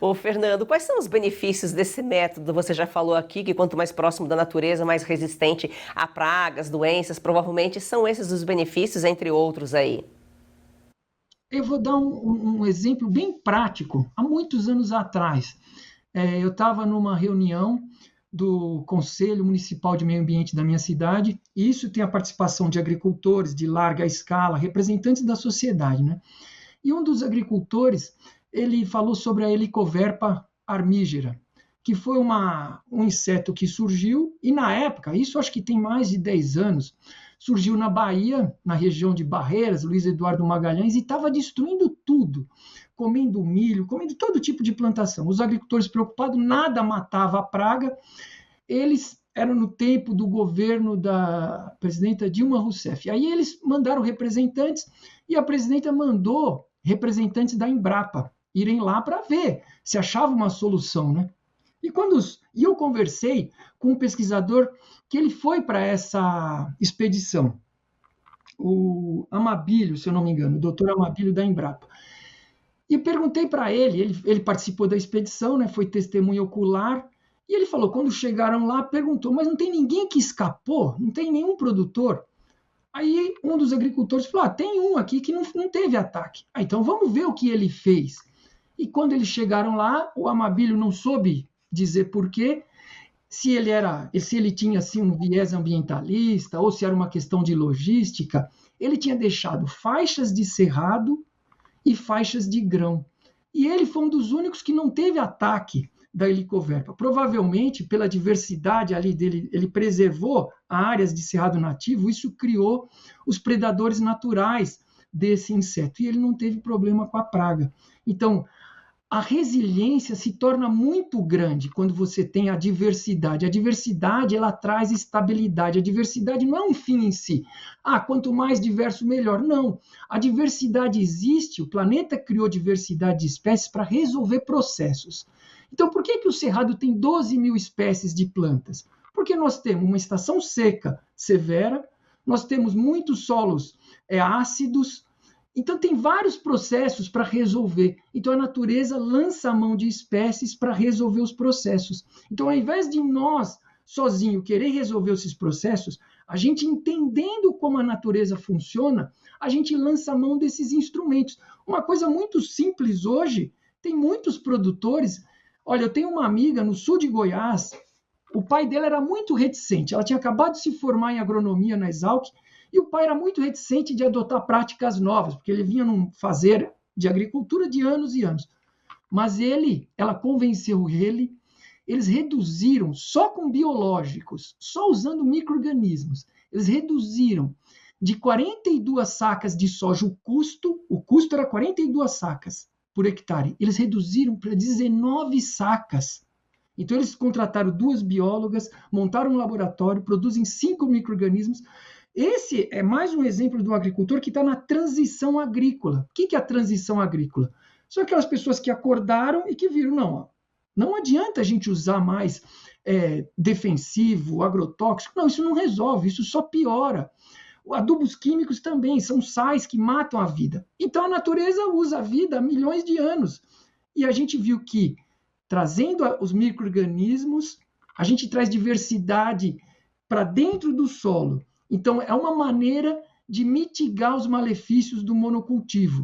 Ô, Fernando, quais são os benefícios desse método? Você já falou aqui que quanto mais próximo da natureza, mais resistente a pragas, doenças, provavelmente são esses os benefícios, entre outros aí. Eu vou dar um exemplo bem prático. Há muitos anos atrás, eu estava numa reunião do Conselho Municipal de Meio Ambiente da minha cidade, e isso tem a participação de agricultores de larga escala, representantes da sociedade, né? E um dos agricultores, ele falou sobre a Helicoverpa armígera, que foi um inseto que surgiu, e na época, isso acho que tem mais de 10 anos, surgiu na Bahia, na região de Barreiras, Luiz Eduardo Magalhães, e estava destruindo tudo, comendo milho, comendo todo tipo de plantação. Os agricultores preocupados, nada matava a praga, eles eram no tempo do governo da presidenta Dilma Rousseff. Aí eles mandaram representantes e a presidenta mandou representantes da Embrapa irem lá para ver se achava uma solução, né? E eu conversei com um pesquisador que ele foi para essa expedição, o Amabílio, se eu não me engano, o doutor Amabílio da Embrapa. E perguntei para ele participou da expedição, né, foi testemunha ocular, e ele falou, quando chegaram lá, perguntou, mas não tem ninguém que escapou? Não tem nenhum produtor? Aí um dos agricultores falou, tem um aqui que não teve ataque. Então vamos ver o que ele fez. E quando eles chegaram lá, o Amabílio não soube dizer por quê, se ele tinha assim um viés ambientalista ou se era uma questão de logística, ele tinha deixado faixas de cerrado e faixas de grão. E ele foi um dos únicos que não teve ataque da helicoverpa. Provavelmente, pela diversidade ali dele, ele preservou áreas de cerrado nativo, isso criou os predadores naturais desse inseto. E ele não teve problema com a praga. Então, a resiliência se torna muito grande quando você tem a diversidade. A diversidade, ela traz estabilidade. A diversidade não é um fim em si. Quanto mais diverso, melhor. Não. A diversidade existe, o planeta criou diversidade de espécies para resolver processos. Então, por que o Cerrado tem 12 mil espécies de plantas? Porque nós temos uma estação seca severa, nós temos muitos solos ácidos, então, tem vários processos para resolver. Então, a natureza lança a mão de espécies para resolver os processos. Então, ao invés de nós, sozinho, querer resolver esses processos, a gente entendendo como a natureza funciona, a gente lança a mão desses instrumentos. Uma coisa muito simples hoje, tem muitos produtores. Olha, eu tenho uma amiga no sul de Goiás, o pai dela era muito reticente, ela tinha acabado de se formar em agronomia na Exalc, e o pai era muito reticente de adotar práticas novas, porque ele vinha num fazer de agricultura de anos e anos. Mas ela convenceu ele, eles reduziram, só com biológicos, só usando micro-organismos, eles reduziram de 42 sacas de soja o custo era 42 sacas por hectare, eles reduziram para 19 sacas. Então, eles contrataram 2 biólogas, montaram um laboratório, produzem 5 micro-organismos. Esse é mais um exemplo do agricultor que está na transição agrícola. O que é a transição agrícola? São aquelas pessoas que acordaram e que viram, não adianta a gente usar mais defensivo, agrotóxico. Não, isso não resolve, isso só piora. Adubos químicos também são sais que matam a vida. Então, a natureza usa a vida há milhões de anos. E a gente viu que trazendo os micro-organismos, a gente traz diversidade para dentro do solo. Então, é uma maneira de mitigar os malefícios do monocultivo.